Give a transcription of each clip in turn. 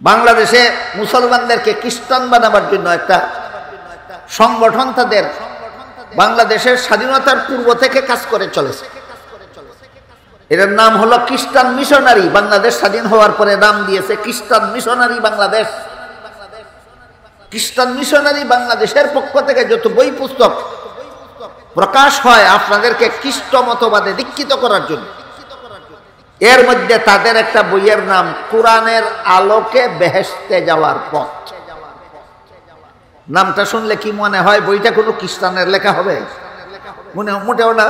বাংলাদেশে মুসলমানদেরকে খ্রিস্টান বানাবার জন্য একটা সংগঠন তাদের বাংলাদেশের স্বাধীনতার পূর্ব থেকে কাজ করে চলেছে। এর নাম হলো খ্রিস্টান মিশনারি। বাংলাদেশ স্বাধীন হওয়ার পরে নাম দিয়েছে খ্রিস্টান মিশনারি বাংলাদেশ। খ্রিস্টান মিশনারি বাংলাদেশের পক্ষ থেকে যত বই পুস্তক প্রকাশ হয় আপনাদেরকে খ্রিস্ট মতবাদে দীক্ষিত করার জন্য, এর মধ্যে তাদের একটা বইয়ের নাম কোরআনের আলোকে বেহেশতে যাওয়ার পথ। নামটা শুনলে কি মনে হয় বইটা কোনো খ্রিস্টানের লেখা হবে? মোটেও না।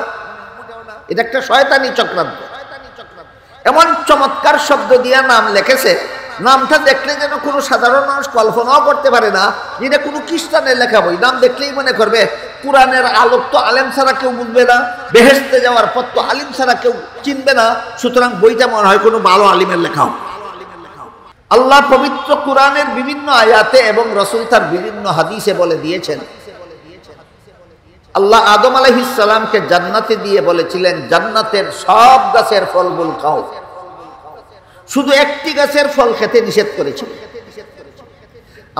এটা একটা শয়তানি চক্রান্ত। এমন চমৎকার শব্দ দিয়ে নাম লিখেছে, নামটা দেখলে যেন কোনো সাধারণ মানুষ কল্পনাও করতে পারে না যেটা কোনো খ্রিস্টানের লেখা বই। নাম দেখলেই মনে করবে কোরআনের আলোক তো আলেম ছাড়া কেউ বুঝবে না, বেহেশতে যাওয়ার পথ তো আলিম ছাড়া কেউ চিনবে না, সুতরাং বইটা মনে হয় কোনো ভালো আলিমের লেখাও। আল্লাহ পবিত্র কোরআনের বিভিন্ন আয়াতে এবং রাসূল তার বিভিন্ন হাদিসে বলে দিয়েছেন, আল্লাহ আদম আলাইহিস সালামকে জান্নাতে দিয়ে বলেছিলেন জান্নাতের সব গাছের ফলমূল খাও, শুধু একটি গাছের ফল খেতে নিষেধ করেছিলেন।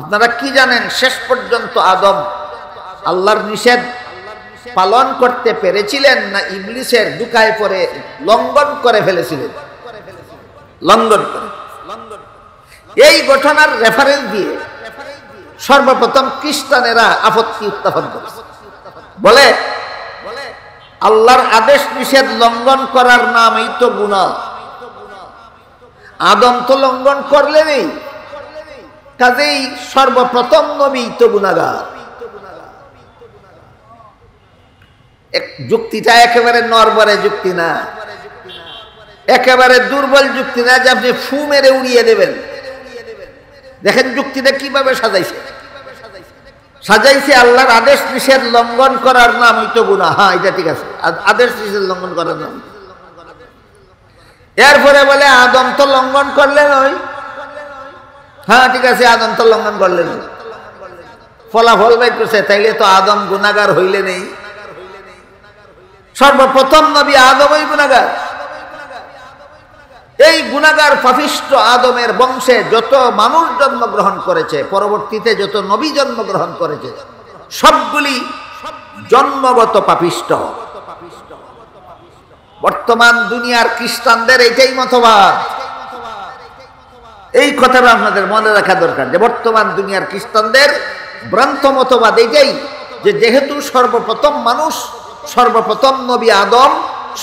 আপনারা কি জানেন শেষ পর্যন্ত আদম আল্লাহর নিষেধ পালন করতে পেরেছিলেন না ইবলিসের দুকায় পড়ে লঙ্ঘন করে ফেলেছিলেন? লঙ্ঘন করে। এই ঘটনার রেফারেন্স দিয়ে সর্বপ্রথম খ্রিস্টানেরা আপত্তি উত্থাপন করেছে, বলে আল্লাহর আদেশ নিষেধ লঙ্ঘন করার নামই তো গুনাহ। আদম তো লঙ্ঘন করলেনই, কাজেই সর্বপ্রথম নবী তো গুনাহগার। যুক্তিটা একেবারে নরবরে যুক্তি না, একেবারে দুর্বল যুক্তি না যে আপনি ফু মেরে উড়িয়ে দেবেন। দেখেন যুক্তিটা কিভাবে সাজাইছে। সাজাইছে আল্লাহর আদেশ নিষেধ লঙ্ঘন করার নাম হইতো গুনাহ। হ্যাঁ, এটা ঠিক আছে, আদেশ নিষেধ লঙ্ঘন করার নাম। এরপরে বলে আদম তো লঙ্ঘন করলেন ওই। হ্যাঁ ঠিক আছে, আদম তো লঙ্ঘন করলেন, ফলাফল বের করছে, তাইলে তো আদম গুনাহগার হইলে নেই। সর্বপ্রথম নবী আদমই গুনাহগার। এই গুনাহগার পাপিষ্ঠ আদমের বংশে যত মানুষ জন্মগ্রহণ করেছে, পরবর্তীতে যত নবী জন্মগ্রহণ করেছে, সবগুলি জন্মগত পাপিষ্ঠ। বর্তমান দুনিয়ার খ্রিস্টানদের এইটাই মতবাদ। এই কথাটা আপনাদের মনে রাখা দরকার যে বর্তমান দুনিয়ার খ্রিস্টানদের ভ্রান্ত মতবাদ এইটাই, যে যেহেতু সর্বপ্রথম মানুষ, সর্বপ্রথম নবী আদম,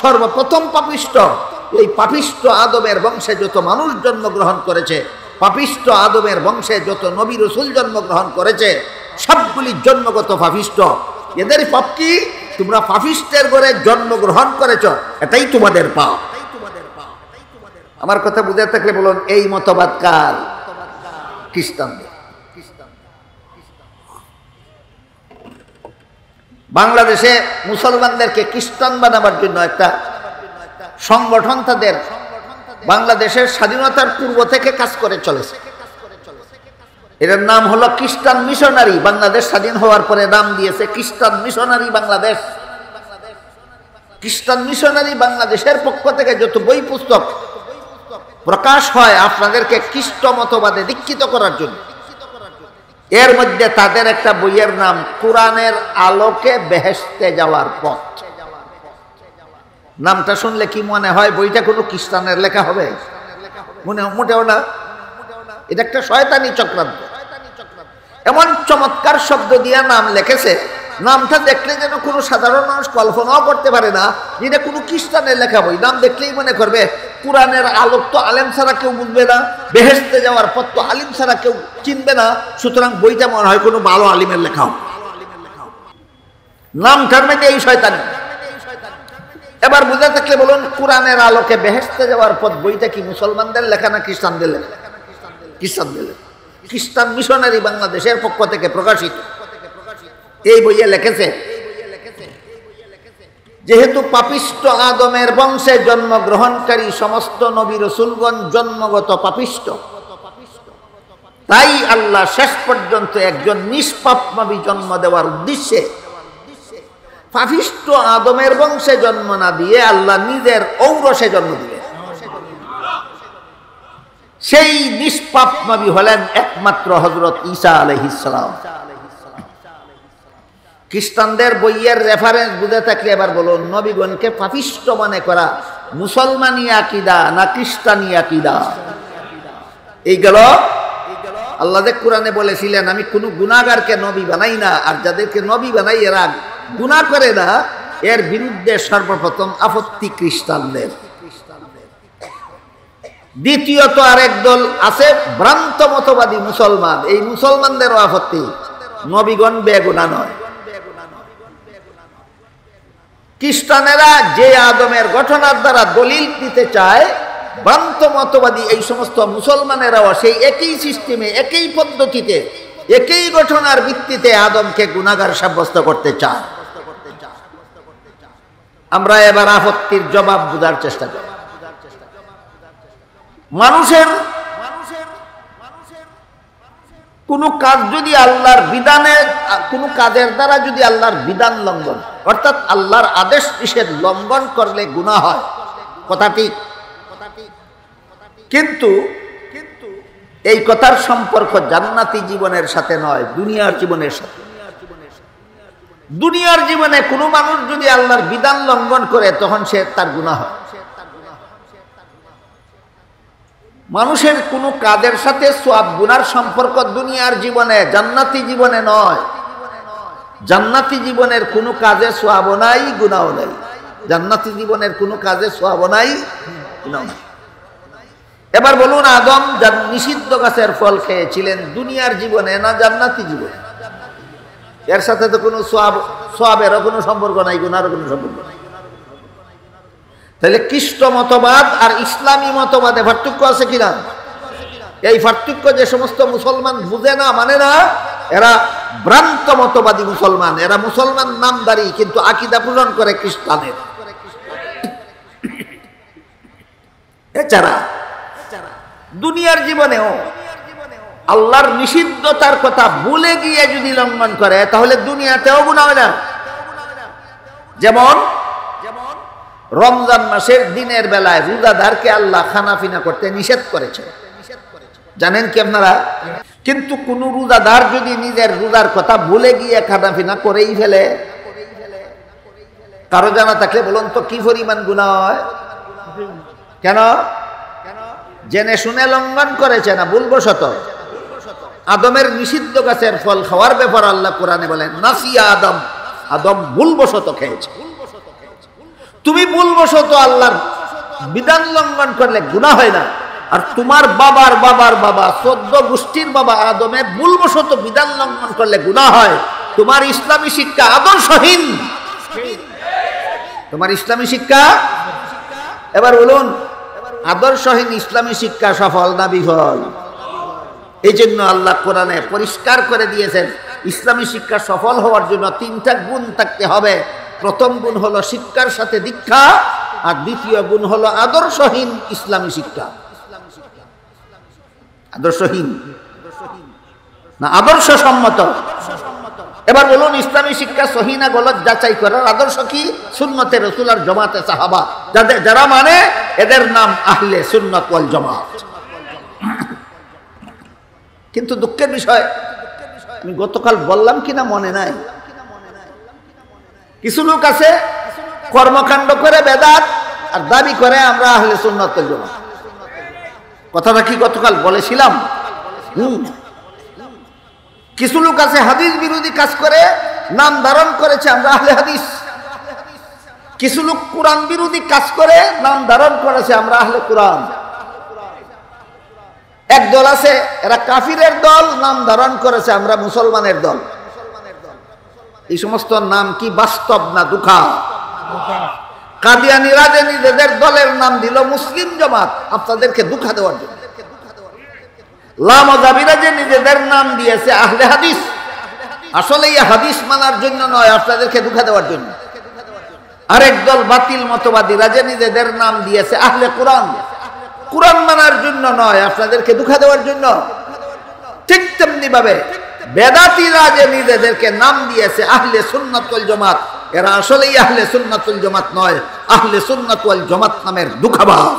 সর্বপ্রথম পাপিষ্ঠ, এই পাপিষ্ঠ আদমের বংশে যত মানুষ জন্মগ্রহণ করেছে, পাপিষ্ঠ আদমের বংশে যত নবী রাসূল জন্মগ্রহণ করেছে, সবগুলি জন্মগত পাপিষ্ঠ। এদের পাপ কি? তোমরা পাপিষ্টের ঘরে জন্মগ্রহণ করেছ, এটাই তোমাদের পাপ। আমার কথা বুঝে থাকলে বলুন, এই মতবাদ কার? খ্রিস্টানদের। বাংলাদেশে মুসলমানদেরকে খ্রিস্টান বানাবার জন্য একটা সংগঠন তাদের বাংলাদেশের স্বাধীনতার পূর্ব থেকে কাজ করে চলেছে। এর নাম হলো খ্রিস্টান মিশনারি। বাংলাদেশ স্বাধীন হওয়ার পরে নাম দিয়েছে খ্রিস্টান মিশনারি বাংলাদেশ। খ্রিস্টান মিশনারি বাংলাদেশের পক্ষ থেকে যত বই পুস্তক প্রকাশ হয় আপনাদেরকে খ্রিস্ট মতবাদে দীক্ষিত করার জন্য, এর মধ্যে তাদের একটা বইয়ের নাম কোরআনের আলোকে বেহেশতে যাওয়ার পথ। নামটা শুনলে কি মনে হয় বইটা কোনো খ্রিস্টানের লেখা হবে? মোটেও না। এটা একটা শয়তানি চক্রান্ত। এমন চমৎকার শব্দ দিয়ে নাম লিখেছে, নামটা দেখলে যেন কোনো সাধারণ মানুষ কল্পনাও করতে পারে না যেটা কোনো খ্রিস্টানের লেখা বই। নাম দেখলেই মনে করবে কোরআনের আলোক তো আলেম ছাড়া কেউ বুঝবে না, বেহেশতে যাওয়ার পথ তো আলিম ছাড়া কেউ চিনবে না, সুতরাং বইটা মনে হয় কোনো ভালো আলিমের লেখাও। নামটার মধ্যে এই শয়তানি। এবার বুঝে থাকলে বলুন, কোরআনের আলোকে বেহেশতে যাওয়ার পথ বইটা কি মুসলমানদের লেখা না খ্রিস্টানদের লেখা? খ্রিস্টানদের লেখা। খ্রিস্টান মিশনারি বাংলাদেশের পক্ষ থেকে প্রকাশিত এই বইয়ে লিখেছে, যেহেতু পাপিষ্ঠ আদমের বংশে জন্মগ্রহণকারী সমস্ত নবী রাসূলগণ জন্মগত পাপিষ্ঠ, তাই আল্লাহ শেষ পর্যন্ত একজন নিষ্পাপ নবী জন্ম দেওয়ার উদ্দেশ্যে পাপিষ্ঠ আদমের বংশে জন্ম না দিয়ে আল্লাহ নিজের ঔরসে জন্ম দিলেন। সেই নিষ্পাপ নবী হলেন একমাত্র হযরত ঈসা আলাইহিস সালাম। খ্রিস্টানদের বইয়ের রেফারেন্স বুঝে থাকলে এবার বলুন, নবীগণকে পাপিষ্ঠ মনে করা মুসলমানি আকীদা না খ্রিস্টানি আকীদা? এই গেল। আল্লাহ যে কোরআনে বলেছিলেন আমি কোনো গুনাহগারকে নবী বানাই না, আর যাদেরকে নবী বানাই এরা গুনাহ করে না, এর বিরুদ্ধে সর্বপ্রথম আপত্তি খ্রিস্টানদের। দ্বিতীয়ত আরেক দল আছে ভ্রান্ত মতবাদী মুসলমান, এই মুসলমানদেরও আপত্তি, নবীগণ বেগুনাহ নয়। খ্রিস্টানেরা যে আদমের ঘটনার দ্বারা দলিল দিতে চায়, ভ্রান্ত মতবাদী এই সমস্ত মুসলমানেরাও সেই একই সিস্টেমে, একই পদ্ধতিতে, একই ঘটনার ভিত্তিতে আদমকে গুনাহগার সাব্যস্ত করতে চায়। আমরা এবার আপত্তির জবাব বোঝার চেষ্টা করি। মানুষের কোন কাজ যদি আল্লাহর বিধানে, কোন কাজের দ্বারা যদি আল্লাহর বিধান লঙ্ঘন, অর্থাৎ আল্লাহর আদেশ নিষেধ লঙ্ঘন করলে গুনাহ হয়, কথা ঠিক। কিন্তু এই কথার সম্পর্ক জান্নাতি জীবনের সাথে নয়, দুনিয়ার জীবনের সাথে। দুনিয়ার জীবনে কোনো মানুষ যদি আল্লাহর বিধান লঙ্ঘন করে তখন সে তার গুনাহ হয়। মানুষের কোনো কাজের সাথে সওয়াব গুনার সম্পর্ক দুনিয়ার জীবনে, জান্নাতি জীবনে নয়। জান্নাতি জীবনের কোনো কাজে সওয়াবও নাই, গুনাহও নাই। জান্নাতি জীবনের কোনো কাজে সওয়াবও নাই, গুনাহও নাই। এবার বলুন, আদম নিষিদ্ধ গাছের ফল খেয়েছিলেন দুনিয়ার জীবনে না জান্নাতি জীবনে? এর সাথে তো কোনো সওয়াবেরও কোনো সম্পর্ক নাই, গুনাহরও কোনো সম্পর্ক নাই। তাহলে খ্রিস্ট মতবাদ আর ইসলামী মতবাদে পার্থক্য আছে কিনা? এই পার্থক্য যে সমস্ত মুসলমান বুঝে না, মানে না, এরা ভ্রান্ত মতবাদী মুসলমান। এরা মুসলমান নামদারি, কিন্তু আকীদা পূরণ করে খ্রিস্টানের। এছাড়া দুনিয়ার জীবনেও আল্লাহর নিষিদ্ধতার কথা ভুলে গিয়ে যদি লঙ্ঘন করে তাহলে দুনিয়াতেও গুনাহ হয় না। যেমন রমজান মাসের দিনের বেলায় রোজাদারকে আল্লাহ খানাফিনা করতে নিষেধ করেছে, জানেন কি আপনারা? কিন্তু কোন রোজাদার যদি নিজের রোজার কথা ভুলে গিয়ে খানাফিনা করেই ফেলে, কারো জানা থাকলে বলুন তো কি পরিমাণ গুনাহ হয়? কেন? জেনে শুনে লঙ্ঘন করেছে না ভুলবশত? আদমের নিষিদ্ধ গাছের ফল খাওয়ার ব্যাপার আল্লাহ কোরআনে বলেন নাসিয়া আদম, আদম ভুলবশত খেয়েছে। তুমি ভুলবশত আল্লাহর বিধান লঙ্ঘন করলে গুনাহ হয় না, আর তোমার বাবার বাবার বাবা 14 গোষ্ঠীর বাবা আদমে ভুলবশত বিধান লঙ্ঘন করলে গুনাহ হয়। তোমার ইসলামী শিক্ষা আদর্শহীন, তোমার ইসলামী শিক্ষা। এবার বলুন, আদর্শহীন ইসলামী শিক্ষা সফল না বিফল? এই জন্য আল্লাহ কোরআনে পরিষ্কার করে দিয়েছেন, ইসলামী শিক্ষা সফল হওয়ার জন্য 3টা গুণ থাকতে হবে। প্রথম গুণ হলো শিক্ষার সাথে দীক্ষা, আর দ্বিতীয় গুণ হলো আদর্শহীন ইসলামী শিক্ষা। আদর্শহীন না আদর্শ সম্মত? এবার বলুন, ইসলামী শিক্ষা সহি না গলত যাচাই করার আদর্শ কি? সুন্নতে রাসূল আর জামাতে সাহাবা, যারা মানে এদের নাম আহলে সুন্নাত ওয়াল জামাত। কিন্তু দুঃখের বিষয়, আমি গতকাল বললাম কিনা মনে নাই, কিছু লোক আছে কর্মকাণ্ড করে বেদাত আর দাবি করে আমরা আহলে সুন্নাত ওয়াল জামাত। কথাটা কি গতকাল বলেছিলাম? কিছু লোক আছে হাদিস বিরোধী কাজ করে নাম ধারণ করেছে আমরা আহলে হাদিস। কিছু লোক কোরআন বিরোধী কাজ করে নাম ধারণ করেছে আমরা আহলে কোরআন। এক দল আছে এরা কাফিরের দল, নাম ধারণ করেছে আমরা মুসলমানের দল। এই সমস্ত নাম কি বাস্তব না দুঃখা? কাদিয়ানীরা যে নিজেদের দলের নাম দিল মুসলিম জামাত আপনাদেরকে দুঃখা দেওয়ার জন্য। লামাযাবিরা যে নিজেদের নাম দিয়েছে আহলে হাদিস, আসলে এই হাদিস মানার জন্য নয়, আপনাদেরকে দুঃখা দেওয়ার জন্য। আরেক দল বাতিল মতবাদীরা যে নিজেদের নাম দিয়েছে আহলে কোরআন, কোরআন মানার জন্য নয়, আপনাদেরকে দুঃখা দেওয়ার জন্য। ঠিক তেমনি ভাবে বেদাতীরা যে নিজেদেরকে নাম দিয়েছে আহলে সুন্নাত ওয়াল জামাত, এরা আসলেই আহলে সুন্নাত ওয়াল জামাত নয়, আহলে সুন্নাত ওয়াল জামাত নামের দুঃখাবাজ।